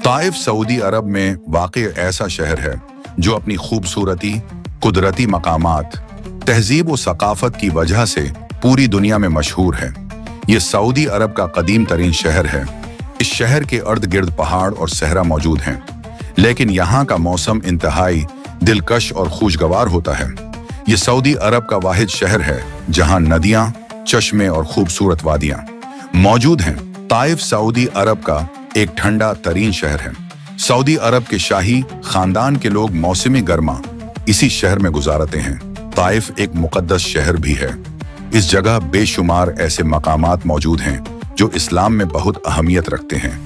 Taif Saudi अरब में वाक़ ऐसा शहर है जो अपनी खूबसूरती, कुदरती मकामात, तहजीब व सकाफत की वजह से पूरी दुनिया में मशहूर है। ये सऊदी अरब का कदीम तरीन शहर है। इस शहर के अर्द गिर्द पहाड़ और सहरा मौजूद हैं, लेकिन यहाँ का मौसम इंतहाई दिलकश और खुशगवार होता है। ये सऊदी अरब का वाहिद शहर है जहाँ नदियाँ, चश्मे और खूबसूरत वादियाँ मौजूद हैं। ताइफ सऊदी अरब का एक ठंडा तरीन शहर है। सऊदी अरब के शाही खानदान के लोग मौसमी गर्मा इसी शहर में गुजारते हैं। ताइफ एक मुकद्दस शहर भी है। इस जगह बेशुमार ऐसे मकामात मौजूद हैं जो इस्लाम में बहुत अहमियत रखते हैं,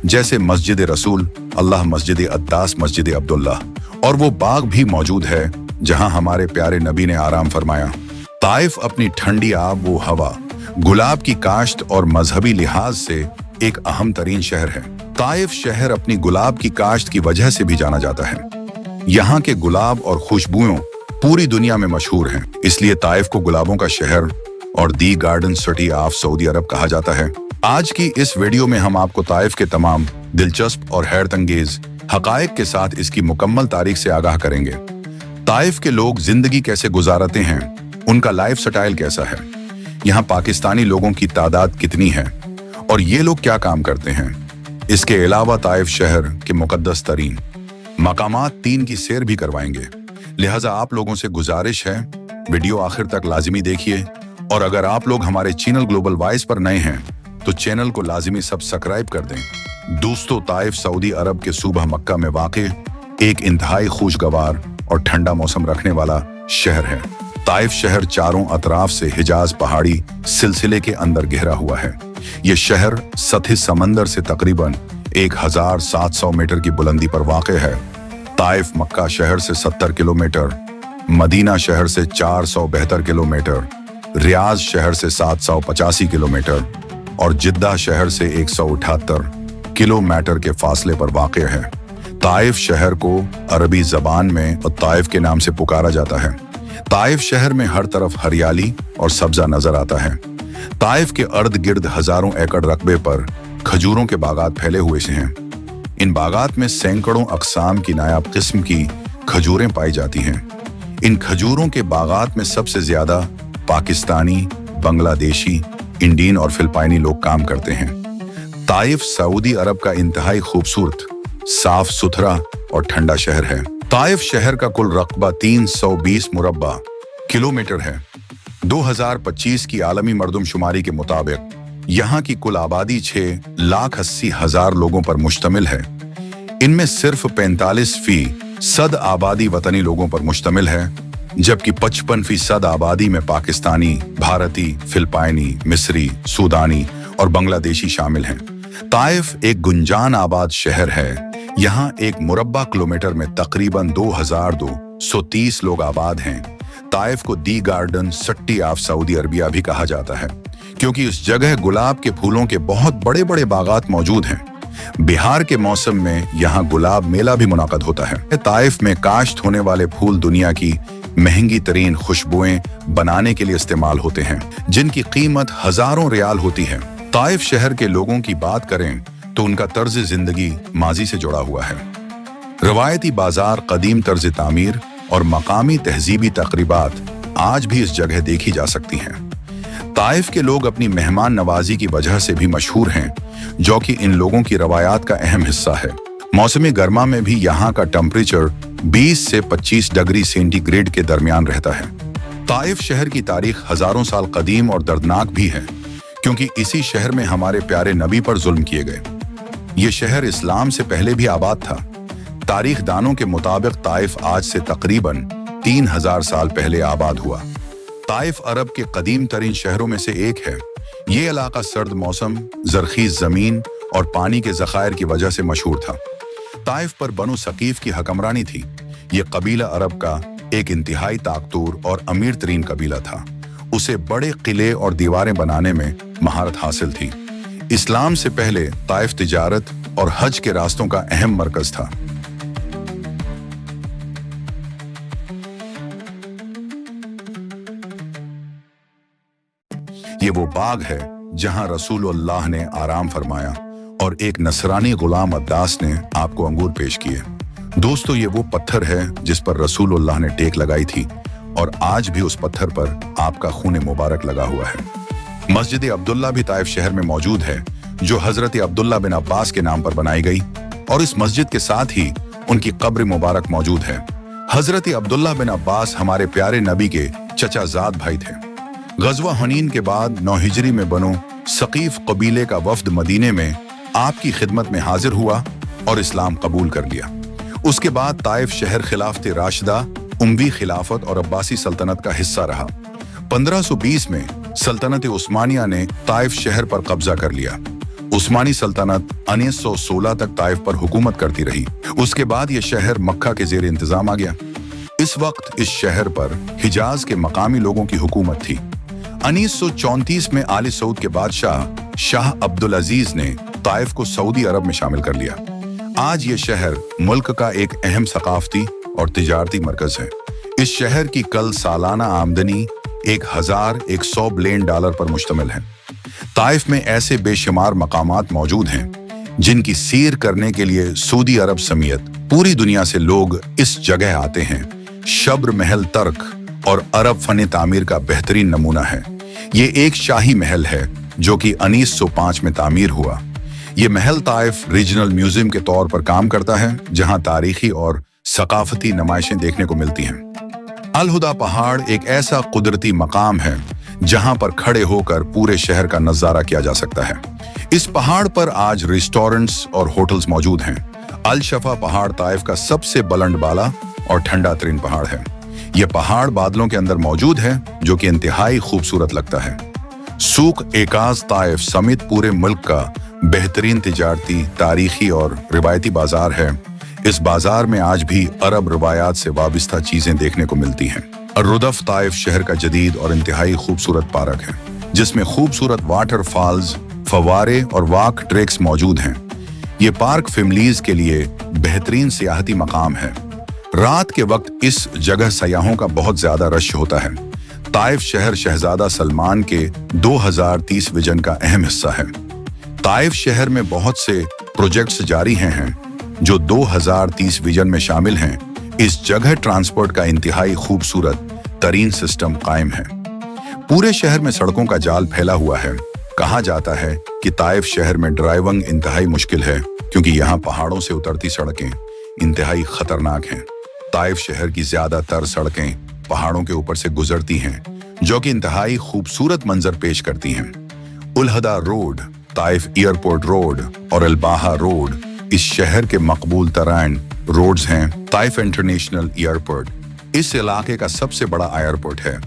जैसे मस्जिद रसूल अल्लाह, मस्जिद अद्दास, मस्जिद अब्दुल्ला, और वो बाग भी मौजूद है जहां हमारे प्यारे नबी ने आराम फरमाया। ताइफ अपनी ठंडी आब व हवा, गुलाब की काश्त और मजहबी लिहाज से एक अहम तरीन शहर है। ताइफ शहर अपनी गुलाब की काश्त की वजह से भी जाना जाता है। यहाँ के गुलाब और खुशबुओं पूरी दुनिया में मशहूर हैं, इसलिए ताइफ को गुलाबों का शहर और दी गार्डन सिटी ऑफ सऊदी अरब कहा जाता है। आज की इस वीडियो में हम आपको ताइफ के तमाम दिलचस्प और हैरतअंगेज हकायक के साथ इसकी मुकम्मल तारीख से आगाह करेंगे। ताइफ के लोग जिंदगी कैसे गुजारते हैं, उनका लाइफ स्टाइल कैसा है, यहाँ पाकिस्तानी लोगों की तादाद कितनी है और ये लोग क्या काम करते हैं। इसके अलावा ताइफ शहर के मुकद्दस तरीन मकामात 3 की सैर भी करवाएंगे। लिहाजा आप लोगों से गुजारिश है, वीडियो आखिर तक लाजिमी देखिए, और अगर आप लोग हमारे चैनल ग्लोबल वॉइस पर नए हैं तो चैनल को लाजिमी सब्सक्राइब कर दें। दोस्तों, ताइफ सऊदी अरब के सूबा मक्का में वाक़ एक इंतहाई खुशगवार और ठंडा मौसम रखने वाला शहर है। ताइफ शहर चारों अतराफ से हिजाज पहाड़ी सिलसिले के अंदर घिरा हुआ है। ये शहर सतह समंदर से तकरीबन 1700 मीटर की बुलंदी पर वाक़ है। ताइफ मक्का शहर से 70 किलोमीटर, मदीना शहर से 472 किलोमीटर, रियाज शहर से 785 किलोमीटर और जिद्दा शहर से 178 किलोमीटर के फासले पर वाक़ है। ताइफ शहर को अरबी जबान में ताइफ के नाम से पुकारा जाता है। ताइफ शहर में हर तरफ हरियाली और सब्जा नजर आता है। ताइफ के अर्द गिर्द हजारों एकड़ रकबे पर खजूरों के बागात फैले हुए से हैं। इन बागात में सैकड़ों अक़साम की नायाब किस्म की खजूरें पाई जाती हैं। इन खजूरों के बागात में सबसे ज्यादा पाकिस्तानी, बांग्लादेशी, इंडियन और फिलिपाइनी लोग काम करते हैं। ताइफ सऊदी अरब का इंतहाई खूबसूरत, साफ सुथरा और ठंडा शहर है। ताइफ शहर का कुल रकबा 320 मुरब्बा किलोमीटर है। 2025 की आलमी मरदमशुमारी के मुताबिक यहाँ की कुल आबादी 6,80,000 लोगों पर मुश्तमिल है। इनमें सिर्फ 45% आबादी वतनी लोगों पर मुश्तमिल है, जबकि 55% आबादी में पाकिस्तानी, भारती, फिलिपाइनी, मिस्री, सूडानी और बांग्लादेशी शामिल हैं। ताइफ एक गुंजान आबाद शहर है। यहाँ एक मुरब्बा किलोमीटर में तकरीबन 2230 लोग आबाद हैं। ताइफ को the garden city of Saudi Arabia भी कहा जाता है, क्योंकि इस जगह गुलाब के फूलों के बहुत बड़े बड़े बागात मौजूद हैं। बिहार के मौसम में यहाँ गुलाब मेला भी मुनाकद होता है। ताइफ में काश्त होने वाले फूल दुनिया की महंगी तरीन खुशबुएं बनाने के लिए इस्तेमाल होते हैं, जिनकी कीमत हजारों रियाल होती है। ताइफ शहर के लोगों की बात करें तो उनका तर्ज जिंदगी माजी से जुड़ा हुआ है। रवायती बाजार, कदीम तर्ज तामीर और मकामी तहजीबी तकरीबात आज भी इस जगह देखी जा सकती हैं। ताइफ के लोग अपनी मेहमान नवाजी की वजह से भी मशहूर हैं, जो कि इन लोगों की रवायात का अहम हिस्सा है। मौसमी गर्मा में भी यहाँ का टेम्परेचर 20 से 25 डिग्री सेंटीग्रेड के दरमियान रहता है। ताइफ शहर की तारीख हजारों साल कदीम और दर्दनाक भी है, क्योंकि इसी शहर में हमारे प्यारे नबी पर जुल्म किए गए। ये शहर इस्लाम से पहले भी आबाद था। तारीख दानों के मुताबिक ताइफ आज से तकरीबन 3000 साल पहले आबाद हुआ। ताइफ अरब के कदीम तरीन शहरों में से एक है। ये इलाका सर्द मौसम, जरखीज जमीन और पानी के ज़खायर की वजह से मशहूर था। ताइफ पर बनु सकीफ की हकमरानी थी। ये कबीला अरब का एक इंतहाई ताकतूर और अमीर तरीन कबीला था। उसे बड़े किले और दीवारें बनाने में महारत हासिल थी। इस्लाम से पहले ताइफ तिजारत और हज के रास्तों का अहम मरकज था। ये वो बाग है जहां रसूलुल्लाह ने आराम फरमाया और एक नसरानी गुलाम अब्बास ने आपको अंगूर पेश किए। दोस्तों, ये वो पत्थर है जिस पर रसूलुल्लाह ने टेक लगाई थी और आज भी उस पत्थर पर आपका खून मुबारक लगा हुआ है। मस्जिद अब्दुल्ला भी ताइफ शहर में मौजूद है, जो हजरत अब्दुल्ला बिन अब्बास के नाम पर बनाई गई, और इस मस्जिद के साथ ही उनकी कब्र मुबारक मौजूद है। हजरत अब्दुल्ला बिन अब्बास हमारे प्यारे नबी के चचाजाद भाई थे। गज़वा हनीन के बाद 9 हिजरी में बनो सकीफ कबीले का वफ्द मदीने में आपकी खिदमत में हाजिर हुआ और इस्लाम कबूल कर लिया। उसके बाद ताइफ शहर खिलाफत राशिदा, उम्वी खिलाफत और अब्बासी सल्तनत का हिस्सा रहा। 1520 में सल्तनत उस्मानिया ने ताइफ शहर पर कब्जा कर लिया। उस्मानी सल्तनत 1916 तक ताइफ पर हुकूमत करती रही। उसके बाद यह शहर मक्का के जेर इंतजाम आ गया। इस वक्त इस शहर पर हिजाज के मकामी लोगों की हुकूमत थी। 1934 में आले सऊद के बादशाह शाह अब्दुल अजीज ने ताइफ को सऊदी अरब में शामिल कर लिया। आज ये शहर मुल्क का एक अहम सकाफती और तिजारती मरकज है। इस शहर की कल सालाना आमदनी 1100 बिलियन डॉलर पर मुश्तमिल है। ताइफ में ऐसे बेशुमार मकामात मौजूद हैं जिनकी सैर करने के लिए सऊदी अरब समेत पूरी दुनिया से लोग इस जगह आते हैं। शब्र महल तर्क और अरब फन तामीर का बेहतरीन नमूना है। ये एक शाही महल है जो कि 1905 में तामीर हुआ। ये महल ताइफ रीजनल म्यूजियम के तौर पर काम करता है, जहां तारीखी और सकाफती नुमाइशें देखने को मिलती हैं। अल-हुदा पहाड़ एक ऐसा कुदरती मकाम है जहां पर खड़े होकर पूरे शहर का नजारा किया जा सकता है। इस पहाड़ पर आज रेस्टोरेंट्स और होटल्स मौजूद हैं। अल-शफा पहाड़ ताइफ का सबसे बुलंद बाला और ठंडा तरीन पहाड़ है। यह पहाड़ बादलों के अंदर मौजूद है, जो कि इंतहाई खूबसूरत लगता है। सूक एकाज ताइफ समेत पूरे मुल्क का बेहतरीन तिजारती, तारीखी और रिवायती बाजार है। इस बाजार में आज भी अरब रवायात से वाबस्ता चीजें देखने को मिलती हैं। रुदफ ताइफ शहर का जदीद और इंतहाई खूबसूरत पार्क है, जिसमें खूबसूरत वाटर फॉल्स, फवारे और वॉक ट्रैक्स मौजूद हैं। ये पार्क फैमिलीज के लिए बेहतरीन सियाहती मकाम है। रात के वक्त इस जगह सयाहों का बहुत ज्यादा रश होता है। ताइफ शहर शहजादा सलमान के 2030 विजन का अहम हिस्सा है। ताइफ शहर में बहुत से प्रोजेक्ट्स जारी हैं जो 2030 विजन में शामिल हैं। इस जगह ट्रांसपोर्ट का इंतहाई खूबसूरत तरीन सिस्टम कायम है। पूरे शहर में सड़कों का जाल फैला हुआ है। कहा जाता है कि ताइफ शहर में ड्राइविंग इंतहाई मुश्किल है, क्योंकि यहाँ पहाड़ों से उतरती सड़कें इंतहाई खतरनाक हैं। ताइफ शहर की ज्यादातर सड़कें पहाड़ों के ऊपर से गुजरती हैं, जो कि इंतहाई खूबसूरत मंजर पेश करती हैं। उल-हदा रोड, ताइफ एयरपोर्ट रोड और अल-बाहा रोड इस शहर के मकबूल तरीन रोड्स हैं। ताइफ इंटरनेशनल एयरपोर्ट इस इलाके का सबसे बड़ा एयरपोर्ट है,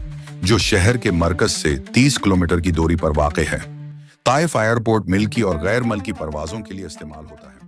जो शहर के मरकज से 30 किलोमीटर की दूरी पर वाक़ है। ताइफ एयरपोर्ट मिल्की और गैर मुल्की परवाजों के लिए इस्तेमाल होता है।